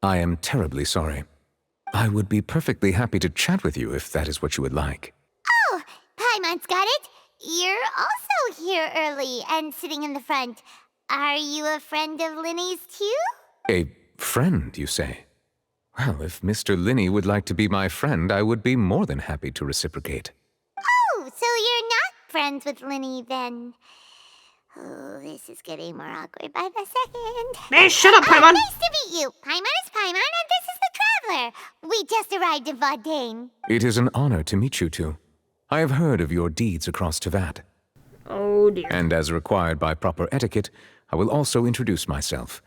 I am terribly sorry. I would be perfectly happy to chat with you if that is what you would like. Oh, Paimon's got it. You're also here early and sitting in the front. Are you a friend of Linny's too? A friend, you say? Well, if Mr. Linney would like to be my friend, I would be more than happy to reciprocate. Oh, so you're not friends with Linny then? Oh, this is getting more awkward by the second. Man, shut up, Paimon! Nice to meet you. Paimon is Paimon, and this is the Traveler. We just arrived in Fontaine. It is an honor to meet you two. I have heard of your deeds across Tevat. Oh dear. And as required by proper etiquette, I will also introduce myself.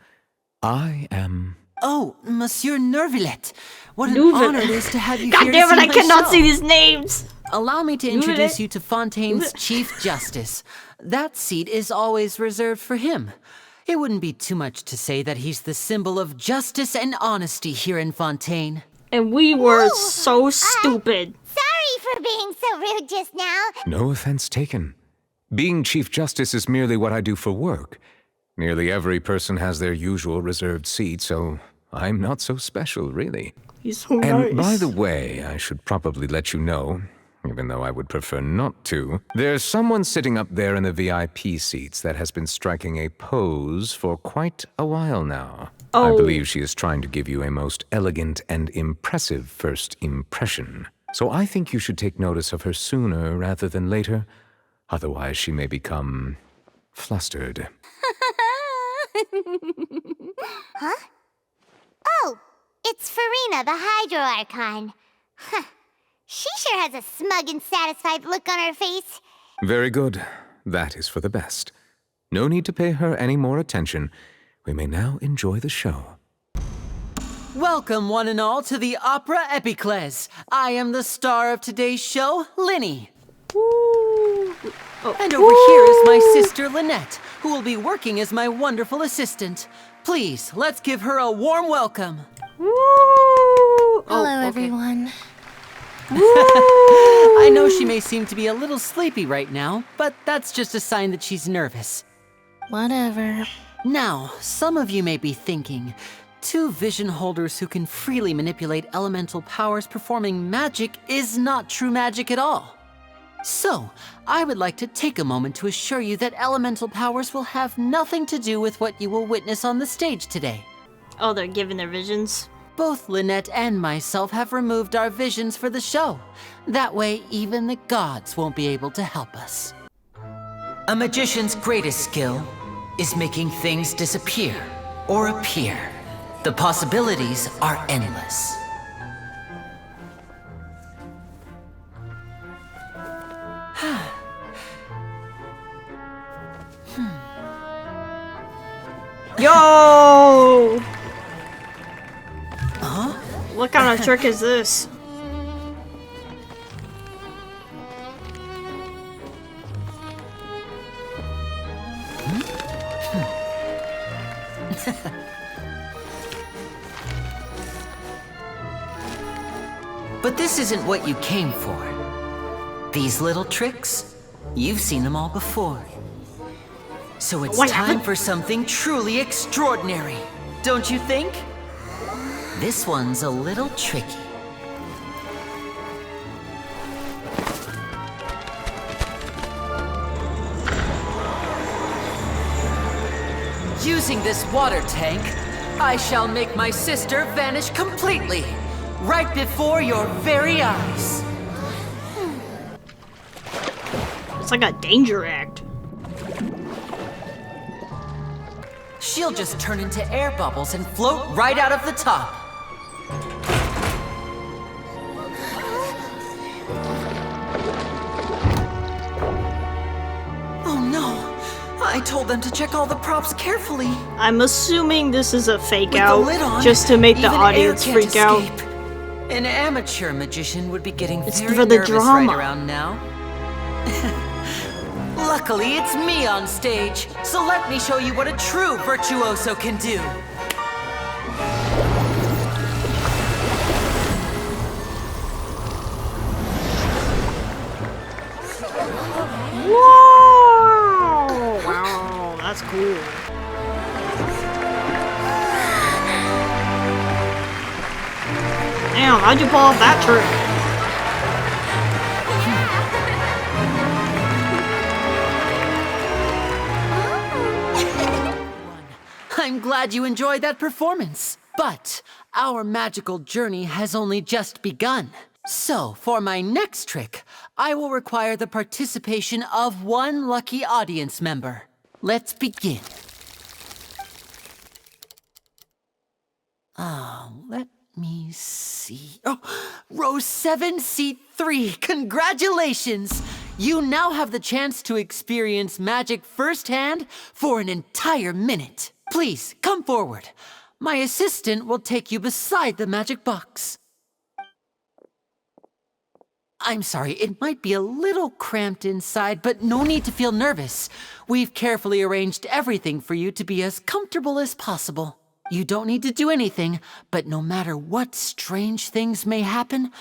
I am... Oh, Monsieur Neuvillette. What an honor it is to have you God here damn to it, see I my cannot show. say these names! Allow me to introduce you to Fontaine's Chief Justice. That seat is always reserved for him. It wouldn't be too much to say that he's the symbol of justice and honesty here in Fontaine. And we were so stupid. Sorry for being so rude just now. No offense taken. Being Chief Justice is merely what I do for work. Nearly every person has their usual reserved seat, so I'm not so special, really. He's so nice. And by the way, I should probably let you know, even though I would prefer not to, there's someone sitting up there in the VIP seats that has been striking a pose for quite a while now. Oh. I believe she is trying to give you a most elegant and impressive first impression. So I think you should take notice of her sooner rather than later. Otherwise, she may become flustered. Huh? Oh, it's Farina, the Hydro Archon. Huh. She sure has a smug and satisfied look on her face. Very good. That is for the best. No need to pay her any more attention. We may now enjoy the show. Welcome, one and all, to the Opera Epiclese. I am the star of today's show, Linny. And over here is my sister, Lynette, who will be working as my wonderful assistant. Please, let's give her a warm welcome. Hello, everyone. I know she may seem to be a little sleepy right now, but that's just a sign that she's nervous. Whatever. Now, some of you may be thinking, two vision holders who can freely manipulate elemental powers performing magic is not true magic at all. So, I would like to take a moment to assure you that elemental powers will have nothing to do with what you will witness on the stage today. Oh, they're giving their visions? Both Lynette and myself have removed our visions for the show. That way, even the gods won't be able to help us. A magician's greatest skill is making things disappear or appear. The possibilities are endless. Yo! Huh? What kind of trick is this? But this isn't what you came for. These little tricks, you've seen them all before. So it's time for something truly extraordinary, don't you think? This one's a little tricky. Using this water tank, I shall make my sister vanish completely, right before your very eyes. It's like a danger act. She'll just turn into air bubbles and float right out of the top. Oh no! I told them to check all the props carefully. I'm assuming this is a fake With out, the lid on, just to make the even audience air can't freak out. escape. An amateur magician would be getting It's very for the nervous drama. right around now. Luckily, it's me on stage, so let me show you what a true virtuoso can do. Whoa! Wow, that's cool. Damn, how'd you pull off that trick? I'm glad you enjoyed that performance. But our magical journey has only just begun. So, for my next trick, I will require the participation of one lucky audience member. Let's begin. Let me see. Oh, row 7, seat 3. Congratulations! You now have the chance to experience magic firsthand for an entire minute. Please, come forward. My assistant will take you beside the magic box. I'm sorry, it might be a little cramped inside, but no need to feel nervous. We've carefully arranged everything for you to be as comfortable as possible. You don't need to do anything, but no matter what strange things may happen,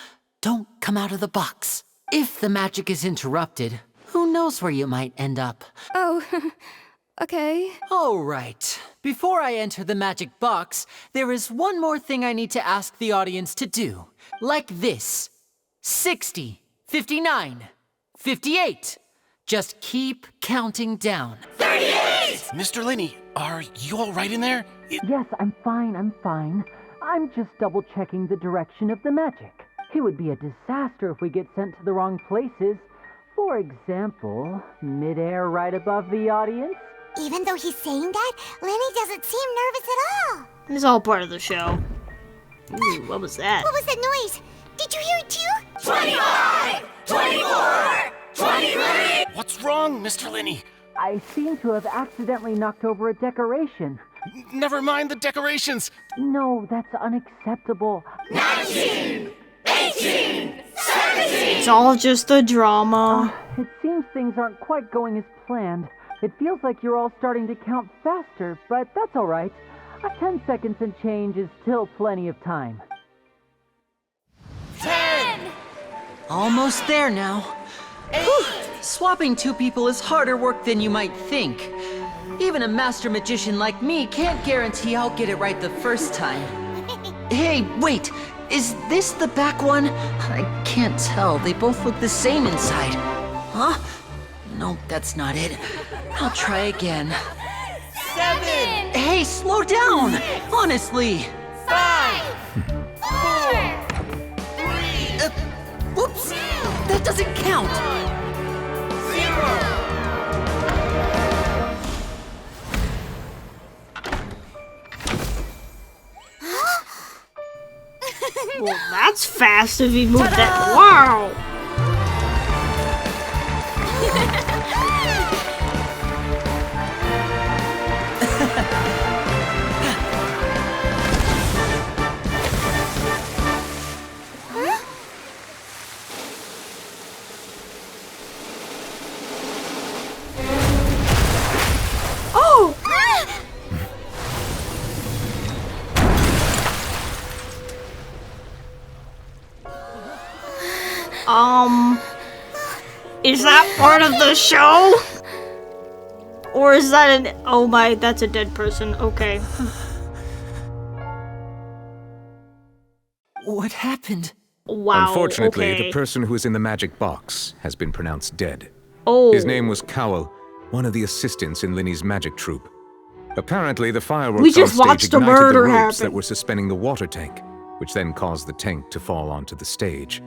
don't come out of the box. If the magic is interrupted, who knows where you might end up? Oh, okay. All right. Before I enter the magic box, there is one more thing I need to ask the audience to do. Like this. 60, 59, 58. Just keep counting down. 38! Mr. Linney, are you all right in there? Yes, I'm fine. I'm just double-checking the direction of the magic. It would be a disaster if we get sent to the wrong places. For example, midair right above the audience. Even though he's saying that, Lenny doesn't seem nervous at all. It's all part of the show. Ooh, what was that? What was that noise? Did you hear it too? 25! 24! 23! What's wrong, Mr. Linney? I seem to have accidentally knocked over a decoration. Never mind the decorations. No, that's unacceptable. 19! 18! 17! It's all just a drama. It seems things aren't quite going as planned. It feels like you're all starting to count faster, but that's all right. 10 seconds and change is still plenty of time. 10! Almost there now. Whew. Swapping two people is harder work than you might think. Even a master magician like me can't guarantee I'll get it right the first time. Hey, wait! Is this the back one? I can't tell. They both look the same inside. Huh? No, that's not it. I'll try again. 7! Hey, slow down! Honestly! 5! 4! 3! Whoops! That doesn't count! 0! Well, that's fast if he moved that. Wow! Oh! Is that part of the show? Or is that an— oh my, that's a dead person, okay. What happened? Wow, Unfortunately, okay. the person who is in the magic box has been pronounced dead. Oh. His name was Cowell, one of the assistants in Linny's magic troupe. Apparently, the fireworks We just on stage watched a ignited murder the ropes happen. that were suspending the water tank, which then caused the tank to fall onto the stage.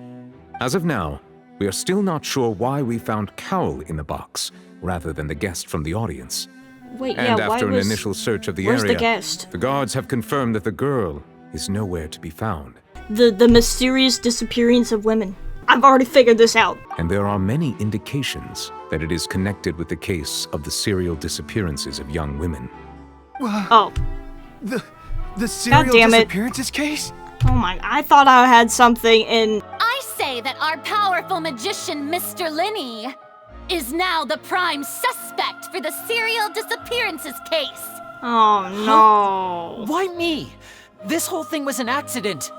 As of now, we are still not sure why we found Cowell in the box, rather than the guest from the audience. Wait, And yeah, why after an was... initial search of the Where's area, the guest? the guards have confirmed that the girl is nowhere to be found. The mysterious disappearance of women. I've already figured this out. And there are many indications that it is connected with the case of the serial disappearances of young women. Oh. The serial disappearances case? Oh my, I thought I had something in... I say that our powerful magician, Mr. Linney, is now the prime suspect for the serial disappearances case. Oh no. Huh? Why me? This whole thing was an accident.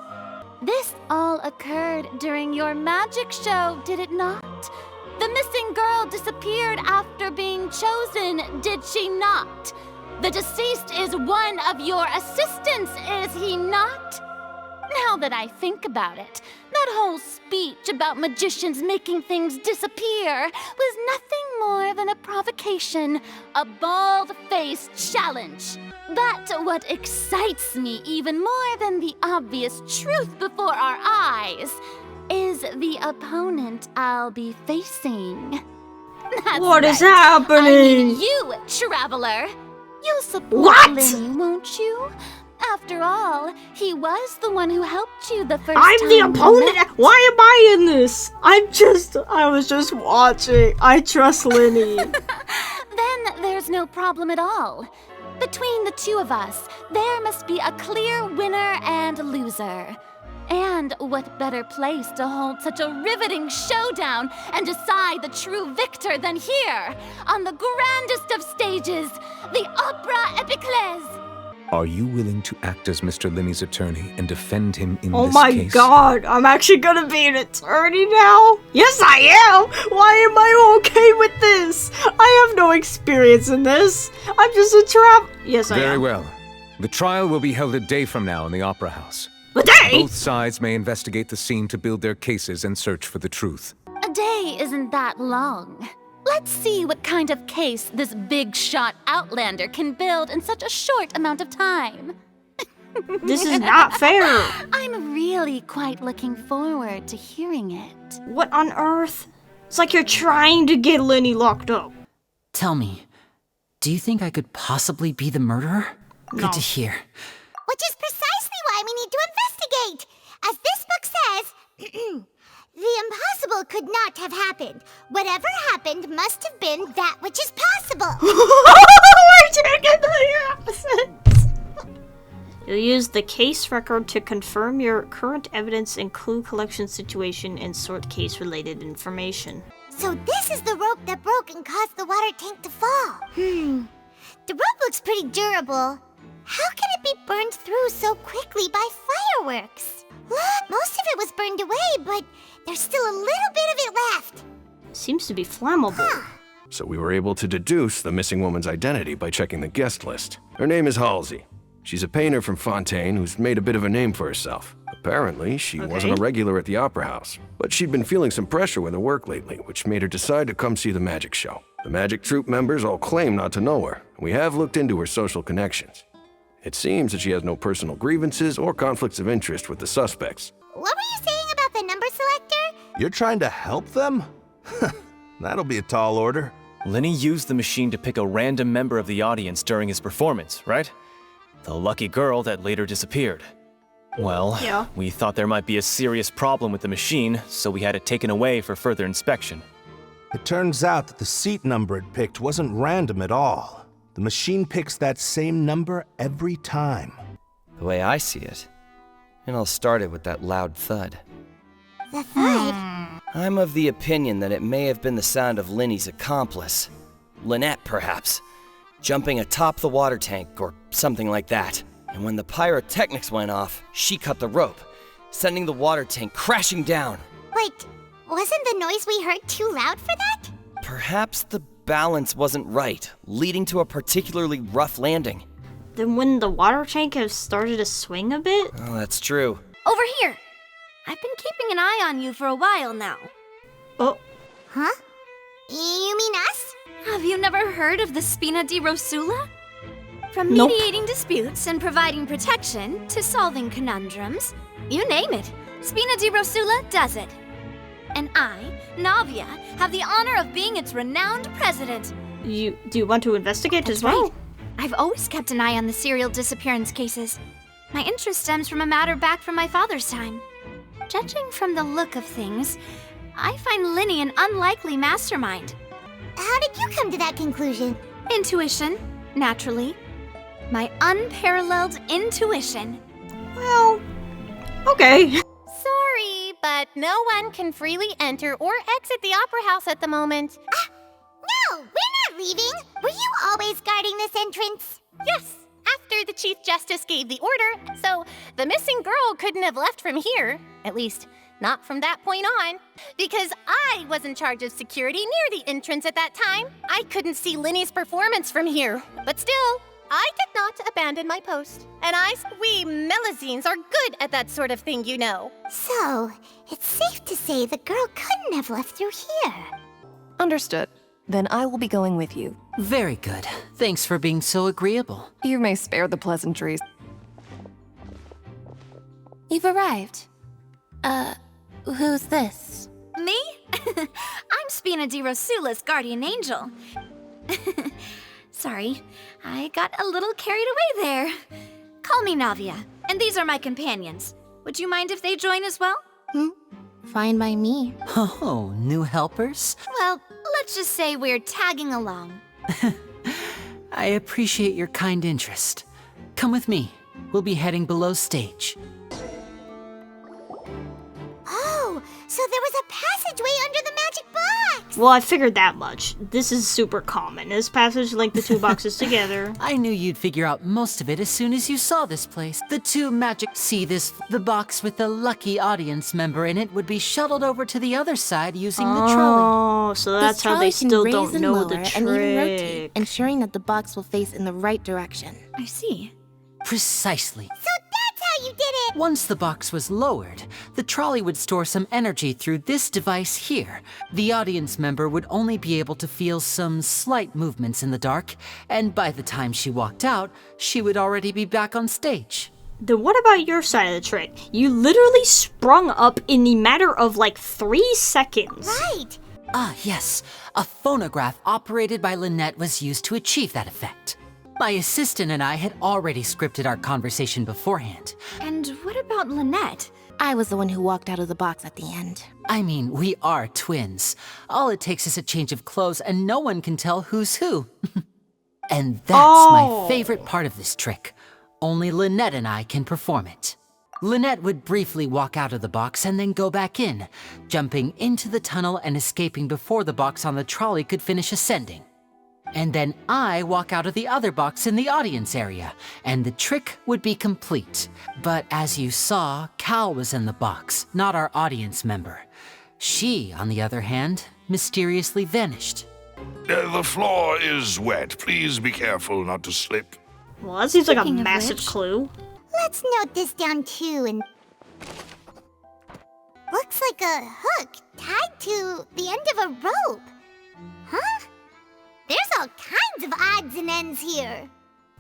This all occurred during your magic show, did it not? The missing girl disappeared after being chosen, did she not? The deceased is one of your assistants, is he not? Now that I think about it, that whole speech about magicians making things disappear was nothing more than a provocation, a bald-faced challenge. But what excites me even more than the obvious truth before our eyes is the opponent I'll be facing. That's What is right. happening? I mean you, Traveler. You'll support Linny, won't you? After all, he was the one who helped you the first time. I'm the we opponent! met. Why am I in this? I was just watching. I trust Linny. Then there's no problem at all. Between the two of us, there must be a clear winner and loser. And what better place to hold such a riveting showdown and decide the true victor than here, on the grandest of stages, the Opera Epiclese. Are you willing to act as Mr. Linney's attorney and defend him in Oh this my case? god, I'm actually gonna be an attorney now? Yes, I am! Why am I okay with this? I have no experience in this. I'm just a Yes, I am. Very well. The trial will be held a day from now in the Opera House. A day? Both sides may investigate the scene to build their cases and search for the truth. A day isn't that long. Let's see what kind of case this big-shot Outlander can build in such a short amount of time. This is not fair. I'm really quite looking forward to hearing it. What on earth? It's like you're trying to get Linny locked up. Tell me, do you think I could possibly be the murderer? No. Good to hear. Which is precisely why we need to investigate. As this book says, the impossible could not have happened. Whatever happened must have been that which is possible. You'll use the case record to confirm your current evidence and clue collection situation and sort case-related information. So this is the rope that broke and caused the water tank to fall. The rope looks pretty durable. How can it be burned through so quickly by fireworks? Look, most of it was burned away, but there's still a little bit of it left. Seems to be flammable. So we were able to deduce the missing woman's identity by checking the guest list. Her name is Halsey. She's a painter from Fontaine who's made a bit of a name for herself. Apparently, she wasn't a regular at the Opera House, but she'd been feeling some pressure with her work lately, which made her decide to come see the magic show. The magic troupe members all claim not to know her, and we have looked into her social connections. It seems that she has no personal grievances or conflicts of interest with the suspects. What were you saying about the number selector? You're trying to help them? That'll be a tall order. Linny used the machine to pick a random member of the audience during his performance, right? The lucky girl that later disappeared. Well, we thought there might be a serious problem with the machine, so we had it taken away for further inspection. It turns out that the seat number it picked wasn't random at all. The machine picks that same number every time. The way I see it, it all started with that loud thud. The thud? I'm of the opinion that it may have been the sound of Linny's accomplice. Lynette, perhaps. Jumping atop the water tank or something like that. And when the pyrotechnics went off, she cut the rope, sending the water tank crashing down. Wait, wasn't the noise we heard too loud for that? Perhaps the balance wasn't right, leading to a particularly rough landing. Then wouldn't the water tank have started to swing a bit? Oh, that's true. Over here! I've been keeping an eye on you for a while now. Oh. Huh? You mean us? Have you never heard of the Spina di Rosula? From Nope. mediating disputes and providing protection to solving conundrums, you name it, Spina di Rosula does it. And I, Navia, have the honor of being its renowned president. Do you want to investigate That's as well? right. I've always kept an eye on the serial disappearance cases. My interest stems from a matter back from my father's time. Judging from the look of things, I find Linny an unlikely mastermind. How did you come to that conclusion? Intuition, naturally. My unparalleled intuition. Well, okay. Sorry, but no one can freely enter or exit the Opera House at the moment. No, we're not leaving. Were you always guarding this entrance? Yes, after the Chief Justice gave the order, so the missing girl couldn't have left from here. At least, not from that point on. Because I was in charge of security near the entrance at that time. I couldn't see Linny's performance from here. But still, I did not abandon my post. And we Melazines are good at that sort of thing, you know. So, it's safe to say the girl couldn't have left through here. Understood. Then I will be going with you. Very good. Thanks for being so agreeable. You may spare the pleasantries. You've arrived. Who's this? Me? I'm Spina di Rosula's guardian angel. Sorry, I got a little carried away there. Call me Navia, and these are my companions. Would you mind if they join as well? Fine by me. Oh, new helpers? Well, let's just say we're tagging along. I appreciate your kind interest. Come with me. We'll be heading below stage. Oh, so there was a passageway under the magic box! Well, I figured that much. This is super common. This passage linked the two boxes together. I knew you'd figure out most of it as soon as you saw this place. The two magic... See this? The box with the lucky audience member in it would be shuttled over to the other side using the trolley. Oh, so that's how they still don't know the trick. And even rotate, ensuring that the box will face in the right direction. I see. Precisely. So that's how you did it! Once the box was lowered, the trolley would store some energy through this device here. The audience member would only be able to feel some slight movements in the dark, and by the time she walked out, she would already be back on stage. Then what about your side of the trick? You literally sprung up in the matter of like 3 seconds. Right! Ah, yes. A phonograph operated by Lynette was used to achieve that effect. My assistant and I had already scripted our conversation beforehand. And what about Lynette? I was the one who walked out of the box at the end. I mean, we are twins. All it takes is a change of clothes and no one can tell who's who. And that's my favorite part of this trick. Only Lynette and I can perform it. Lynette would briefly walk out of the box and then go back in, jumping into the tunnel and escaping before the box on the trolley could finish ascending. And then I walk out of the other box in the audience area, and the trick would be complete. But as you saw, Cal was in the box, not our audience member. She, on the other hand, mysteriously vanished. The floor is wet. Please be careful not to slip. Well, that seems like a massive clue. Let's note this down too, and... Looks like a hook tied to the end of a rope. Huh? There's all kinds of odds and ends here.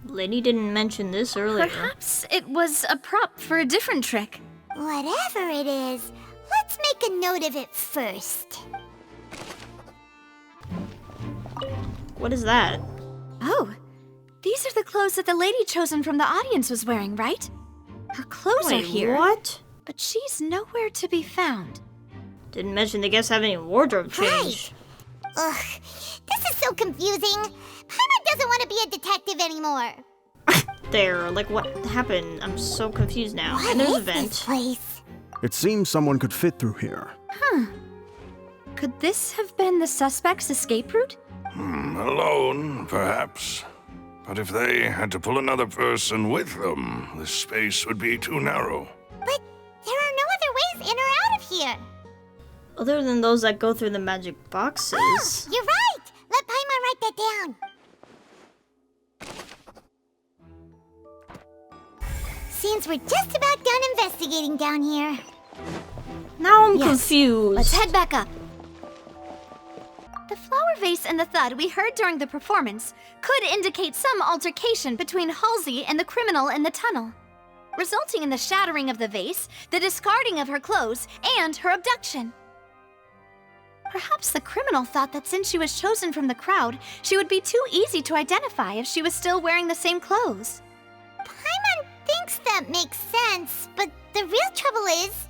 Liddy didn't mention this earlier. Perhaps it was a prop for a different trick. Whatever it is, let's make a note of it first. What is that? Oh, these are the clothes that the lady chosen from the audience was wearing, right? Her clothes are here. What? But she's nowhere to be found. Didn't mention the guests have any wardrobe change. Right. Ugh, this is so confusing. Paimon doesn't want to be a detective anymore. There, like what happened? I'm so confused now. What and there's is a vent. this place? It seems someone could fit through here. Huh. Could this have been the suspect's escape route? Alone, perhaps. But if they had to pull another person with them, the space would be too narrow. But there are no other ways in or out of here. Other than those that go through the magic boxes. Oh, you're right! Let Paimon write that down. Seems we're just about done investigating down here. Now I'm confused. Let's head back up. The flower vase and the thud we heard during the performance could indicate some altercation between Halsey and the criminal in the tunnel, resulting in the shattering of the vase, the discarding of her clothes, and her abduction. Perhaps the criminal thought that since she was chosen from the crowd, she would be too easy to identify if she was still wearing the same clothes. Paimon thinks that makes sense, but the real trouble is...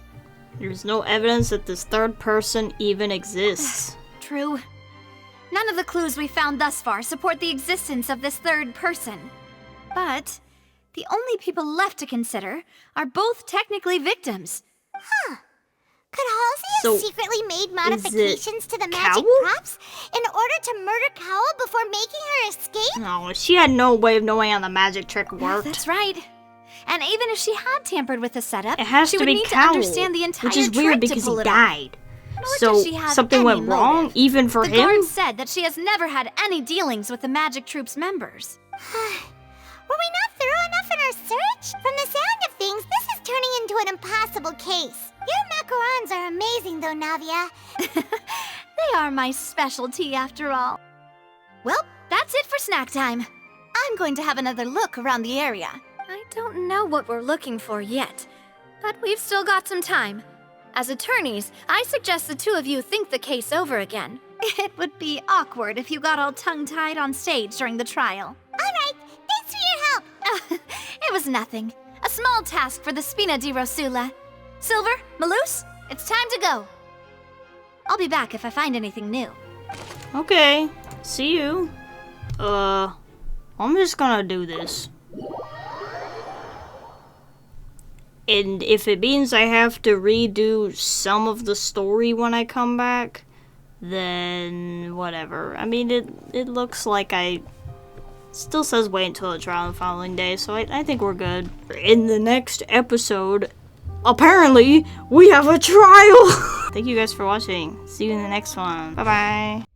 There's no evidence that this third person even exists. True. None of the clues we found thus far support the existence of this third person. But the only people left to consider are both technically victims. Huh. Could Halsey have secretly made modifications to the magic Cowell? props in order to murder Cowell before making her escape? No, she had no way of knowing how the magic trick worked. That's right. And even if she had tampered with the setup, It has she to would be need to Cowell, understand the entire which is trick weird to because pull he it off. died. Nor So does she have something any went wrong, motive. even for the him? guard said that she has never had any dealings with the magic troop's members. Were we not thorough enough in our search? From the sound of things, this is turning into an impossible case. Your macarons are amazing though, Navia. They are my specialty after all. Well, that's it for snack time. I'm going to have another look around the area. I don't know what we're looking for yet, but we've still got some time. As attorneys, I suggest the two of you think the case over again. It would be awkward if you got all tongue-tied on stage during the trial. All right, thanks for your help. It was nothing. A small task for the Spina di Rosula. Silver, Maloose, it's time to go. I'll be back if I find anything new. Okay, see you. I'm just gonna do this. And if it means I have to redo some of the story when I come back, then whatever. I mean, it looks like still says wait until the trial the following day, so I think we're good. In the next episode, apparently, we have a trial! Thank you guys for watching. See you in the next one. Bye-bye.